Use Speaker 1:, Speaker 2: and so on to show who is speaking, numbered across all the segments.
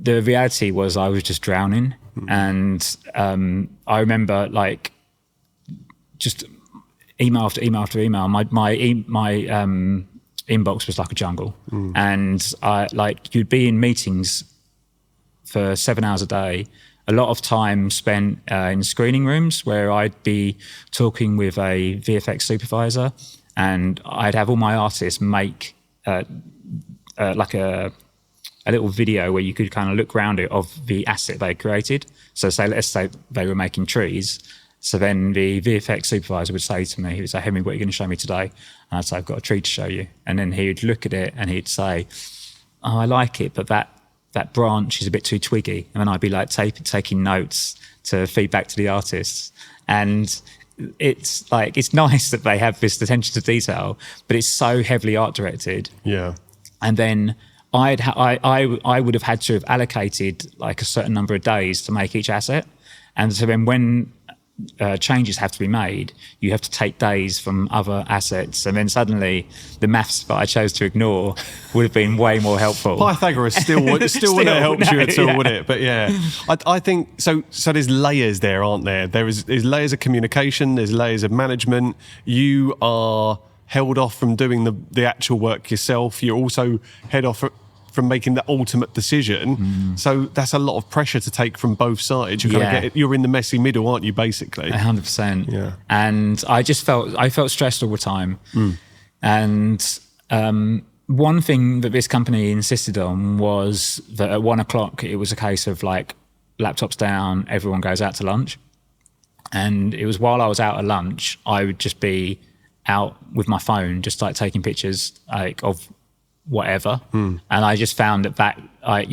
Speaker 1: the reality was I was just drowning. And I remember like just email after email after email. My inbox was like a jungle. And you'd be in meetings for 7 hours a day, a lot of time spent in screening rooms where I'd be talking with a VFX supervisor, and I'd have all my artists make like a little video where you could kind of look around it of the asset they created. So let's say they were making trees. So then the VFX supervisor would say to me, he would say, Henry, what are you going to show me today? And I'd say, I've got a tree to show you. And then he would look at it and he'd say, oh, I like it, but that branch is a bit too twiggy. And then I'd be like taking notes to feed back to the artists. And it's like, it's nice that they have this attention to detail, but it's so heavily art directed.
Speaker 2: Yeah.
Speaker 1: And then I would have had to have allocated like a certain number of days to make each asset. And so then when changes have to be made, you have to take days from other assets, and then suddenly the maths that I chose to ignore would have been way more helpful.
Speaker 2: Pythagoras still wouldn't have helped you at all, would it? But yeah, I think so. So there's layers there, aren't there? There's layers of communication. There's layers of management. You are held off from doing the actual work yourself. You're also held off from making the ultimate decision. So that's a lot of pressure to take from both sides. You're in the messy middle, aren't you, basically?
Speaker 1: 100%.
Speaker 2: Yeah.
Speaker 1: And I felt stressed all the time. And one thing that this company insisted on was that at 1 o'clock, it was a case of like laptops down, everyone goes out to lunch. And it was while I was out at lunch, I would just be out with my phone, just like taking pictures like of whatever. And I just found that I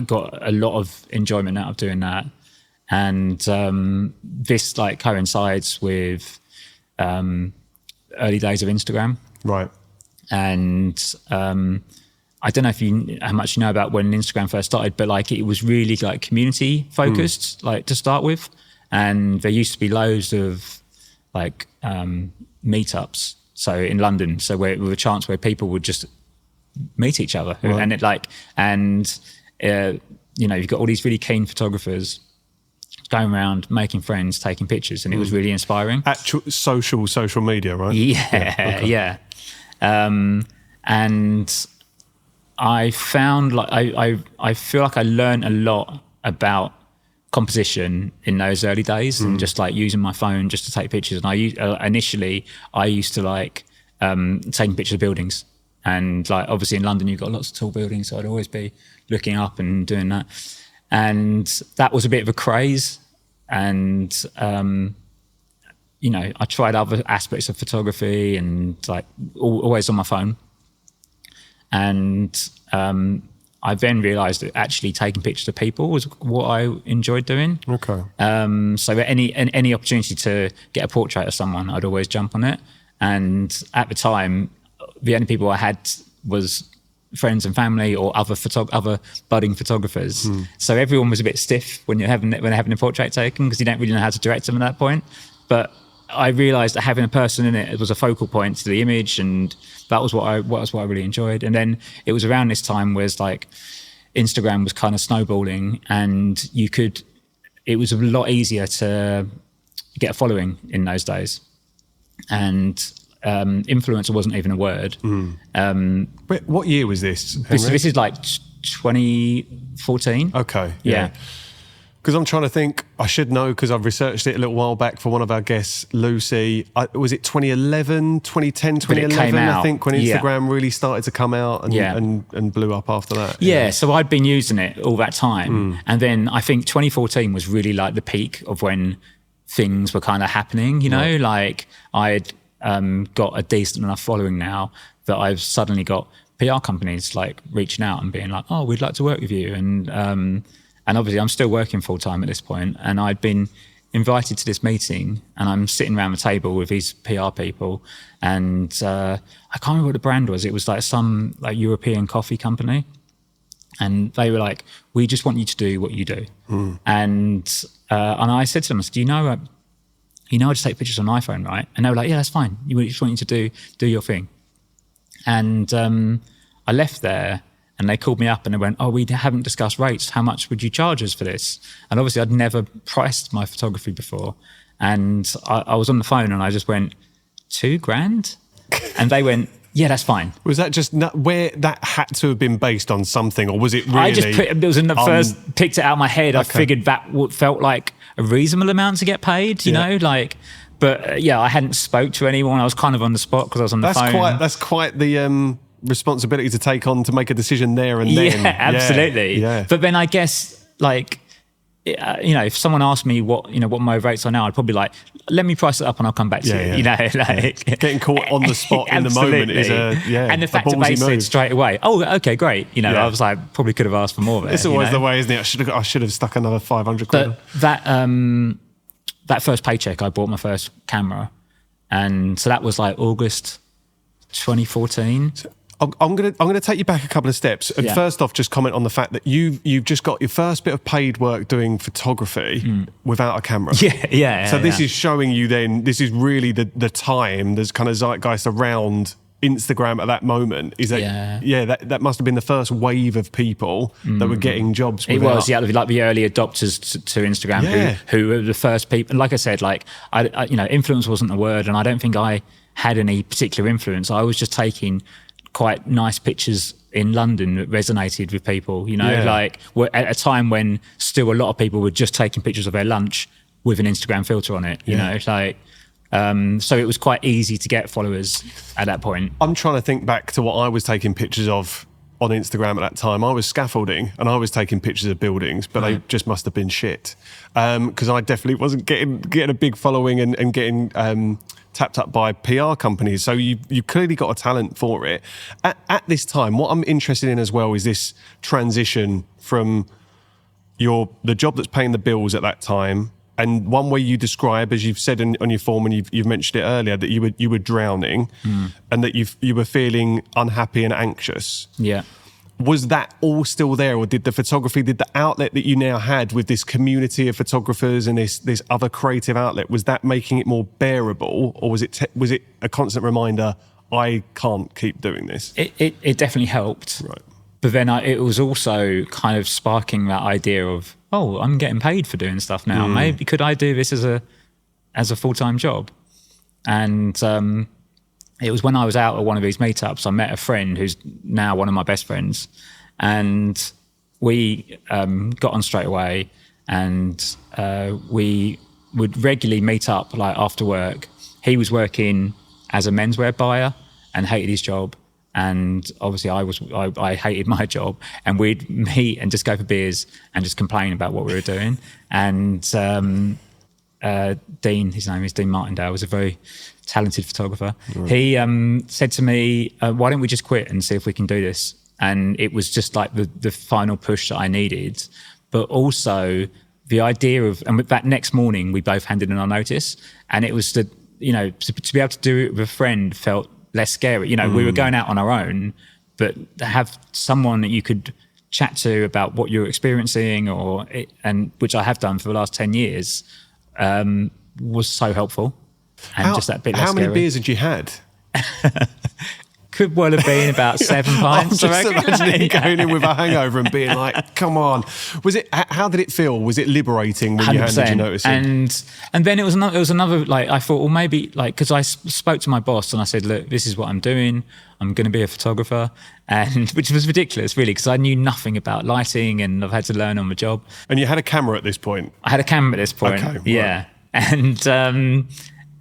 Speaker 1: got a lot of enjoyment out of doing that. And this like coincides with early days of Instagram.
Speaker 2: Right.
Speaker 1: And I don't know how much you know about when Instagram first started, but like it was really like community focused, like to start with. And there used to be loads of like meetups. So in London, so with a chance where people would just meet each other, right. And you've got all these really keen photographers going around making friends, taking pictures, and it was really inspiring.
Speaker 2: Actual social media, right?
Speaker 1: Yeah. And I found like I feel like I learned a lot about composition in those early days, and just like using my phone just to take pictures. And initially I used to like taking pictures of buildings, and like obviously in London you've got lots of tall buildings, so I'd always be looking up and doing that, and that was a bit of a craze. And I tried other aspects of photography and like always on my phone, and I then realised that actually taking pictures of people was what I enjoyed doing.
Speaker 2: Okay.
Speaker 1: So any opportunity to get a portrait of someone, I'd always jump on it. And at the time, the only people I had was friends and family or other budding photographers. So everyone was a bit stiff when they're having a portrait taken, because you don't really know how to direct them at that point. But I realised that having a person in it was a focal point to the image, and that was what I really enjoyed. And then it was around this time where like Instagram was kind of snowballing, and it was a lot easier to get a following in those days. And influencer wasn't even a word.
Speaker 2: Wait, what year was this, Henry?
Speaker 1: This is like 2014.
Speaker 2: Okay.
Speaker 1: Yeah.
Speaker 2: Because I'm trying to think, I should know because I've researched it a little while back for one of our guests, Lucy. Was it 2011, 2010, 2011, I think, when Instagram really started to come out and blew up after that?
Speaker 1: Yeah, so I'd been using it all that time. And then I think 2014 was really like the peak of when things were kind of happening, right. Like I'd got a decent enough following now that I've suddenly got PR companies like reaching out and being like, oh, we'd like to work with you. And obviously I'm still working full time at this point, and I'd been invited to this meeting, and I'm sitting around the table with these PR people, and I can't remember what the brand was. It was like some like European coffee company, and they were like, we just want you to do what you do. And I said to them, I said, I just take pictures on an iPhone, right? And they were like, yeah, that's fine. We just want you to do your thing. And I left there, And they called me up and they went, oh, we haven't discussed rates. How much would you charge us for this? And obviously I'd never priced my photography before. And I was on the phone and I just went, $2,000? And they went, yeah, that's fine.
Speaker 2: Was that just where that had to have been based on something, or was it really?
Speaker 1: It was in the first, picked it out of my head. I figured that felt like a reasonable amount to get paid, you know, like, but I hadn't spoke to anyone. I was kind of on the spot because I was on the phone. That's
Speaker 2: quite the responsibility to take on to make a decision there and then.
Speaker 1: Yeah, absolutely.
Speaker 2: Yeah.
Speaker 1: But then I guess like, if someone asked me what my rates are now, I'd probably like, let me price it up and I'll come back to you. You know, like
Speaker 2: getting caught on the spot in the moment is
Speaker 1: and the fact that they said straight away, oh, okay, great. You know, I was like, probably could have asked for more there.
Speaker 2: It's always the way, isn't it? I should have stuck another 500 quid.
Speaker 1: But that first paycheck, I bought my first camera, and so that was like August 2014.
Speaker 2: I'm gonna take you back a couple of steps. And first off, just comment on the fact that you've just got your first bit of paid work doing photography without a camera. So this is showing you then, this is really the time, there's kind of zeitgeist around Instagram at that moment. Is that that must have been the first wave of people that were getting jobs without.
Speaker 1: It was, like the early adopters to Instagram who were the first people. And like I said, like I influence wasn't a word, and I don't think I had any particular influence. I was just taking quite nice pictures in London that resonated with people, like at a time when still a lot of people were just taking pictures of their lunch with an Instagram filter on it, you know, like, so it was quite easy to get followers at that point.
Speaker 2: I'm trying to think back to what I was taking pictures of on Instagram at that time. I was scaffolding and I was taking pictures of buildings, but they just must have been shit. Because I definitely wasn't getting a big following and getting tapped up by PR companies. So you clearly got a talent for it. At this time, what I'm interested in as well is this transition from the job that's paying the bills at that time, and one way you describe, as you've said on your form, and you've mentioned it earlier, that you were drowning and that you were feeling unhappy and anxious.
Speaker 1: Yeah.
Speaker 2: Was that all still there, or did the outlet that you now had with this community of photographers and this other creative outlet, was that making it more bearable, or was it a constant reminder, I can't keep doing this?
Speaker 1: It definitely helped.
Speaker 2: Right.
Speaker 1: But then it was also kind of sparking that idea of, oh, I'm getting paid for doing stuff now. Maybe could I do this as a full-time job? And it was when I was out at one of these meetups, I met a friend who's now one of my best friends, and we got on straight away, and we would regularly meet up like after work. He was working as a menswear buyer and hated his job, and obviously I hated my job, and we'd meet and just go for beers and just complain about what we were doing. And Dean, his name is Dean Martindale, was a very talented photographer. He said to me, why don't we just quit and see if we can do this? And it was just like the final push that I needed. But also the idea of, and that next morning we both handed in our notice, and it was to be able to do it with a friend felt less scary. We were going out on our own, but to have someone that you could chat to about what you're experiencing, and which I have done for the last 10 years, was so helpful. And just that bit less
Speaker 2: How many
Speaker 1: scary.
Speaker 2: beers had you had?
Speaker 1: Could well have been about 7 pints.
Speaker 2: I'm just imagining going in with a hangover and being like, come on. How did it feel? Was it liberating when 100%. You handed your notice in?
Speaker 1: And then it was another, like, I thought, well, maybe, like, because I spoke to my boss and I said, look, this is what I'm doing. I'm going to be a photographer. And which was ridiculous, really, because I knew nothing about lighting and I've had to learn on the job.
Speaker 2: And you had a camera at this point?
Speaker 1: I had a camera at this point, okay, yeah. Right.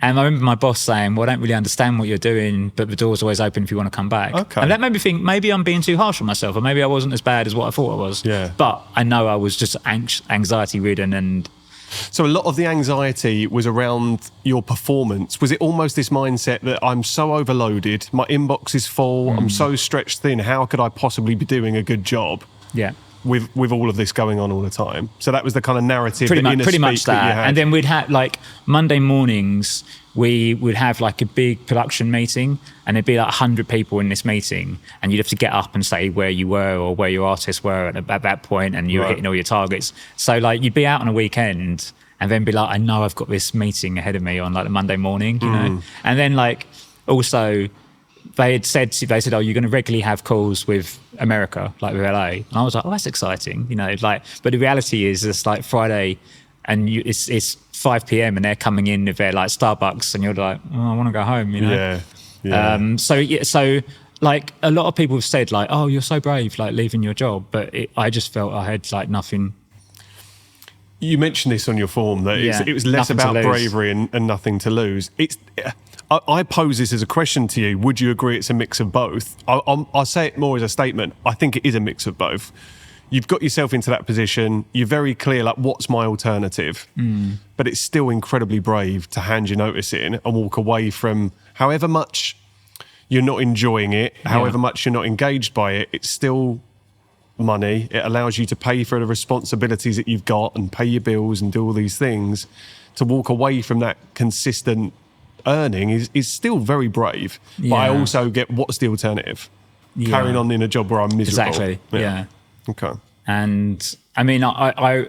Speaker 1: And I remember my boss saying, well, I don't really understand what you're doing, but the door's always open if you want to come back.
Speaker 2: Okay.
Speaker 1: And that made me think, maybe I'm being too harsh on myself, or maybe I wasn't as bad as what I thought I was.
Speaker 2: Yeah.
Speaker 1: But I know I was just anxiety-ridden. And
Speaker 2: so a lot of the anxiety was around your performance. Was it almost this mindset that I'm so overloaded, my inbox is full, I'm so stretched thin, how could I possibly be doing a good job?
Speaker 1: Yeah.
Speaker 2: With all of this going on all the time. So that was the kind of narrative, pretty much
Speaker 1: that
Speaker 2: you had.
Speaker 1: And then we'd have, like, Monday mornings, we would have like a big production meeting, and there'd be like 100 people in this meeting, and you'd have to get up and say where you were or where your artists were at that point, and you were hitting all your targets. So like you'd be out on a weekend and then be like, I know I've got this meeting ahead of me on like a Monday morning, you know? And then like also they said, oh, you're going to regularly have calls with America, like with LA. And I was like, oh, that's exciting, you know, like, but the reality is it's like Friday and it's 5 p.m. and they're coming in with their like Starbucks and you're like, oh, I want to go home, you know?
Speaker 2: Yeah.
Speaker 1: So like a lot of people have said like, oh, you're so brave, like leaving your job. But I just felt I had like nothing.
Speaker 2: You mentioned this on your form that it was less about bravery and nothing to lose. I pose this as a question to you. Would you agree it's a mix of both? I'll say it more as a statement. I think it is a mix of both. You've got yourself into that position. You're very clear, like, what's my alternative? But it's still incredibly brave to hand your notice in and walk away from however much you're not enjoying it, however much you're not engaged by it. It's still money. It allows you to pay for the responsibilities that you've got and pay your bills and do all these things. To walk away from that consistent earning is still very brave. But I also get, what's the alternative? Carrying on in a job where I'm miserable.
Speaker 1: Exactly. Yeah.
Speaker 2: Okay.
Speaker 1: And I mean, I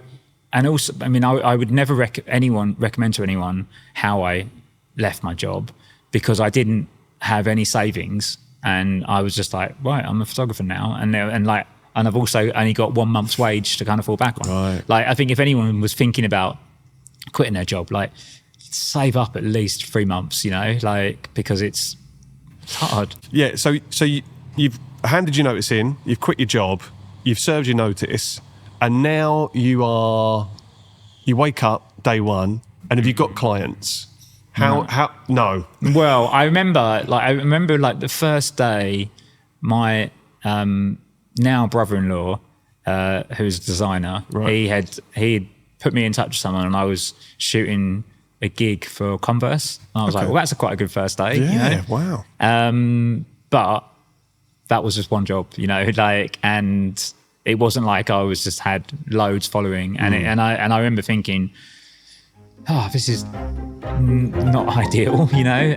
Speaker 1: would never recommend to anyone how I left my job, because I didn't have any savings and I was just like, right, I'm a photographer now, and I've also only got 1 month's wage to kind of fall back on.
Speaker 2: Right.
Speaker 1: Like, I think if anyone was thinking about quitting their job, like, save up at least 3 months, you know, like, because it's hard.
Speaker 2: Yeah. So you've handed your notice in, you've quit your job, you've served your notice, and now you wake up day one, and have you got clients? No.
Speaker 1: Well, I remember the first day, my now brother-in-law, who's a designer, he had put me in touch with someone, and I was shooting a gig for Converse. And I was like, well, that's quite a good first day.
Speaker 2: Yeah,
Speaker 1: you know?
Speaker 2: Wow.
Speaker 1: But that was just one job, you know, like, and it wasn't like I was just had loads following. And I remember thinking, oh, this is not ideal, you know.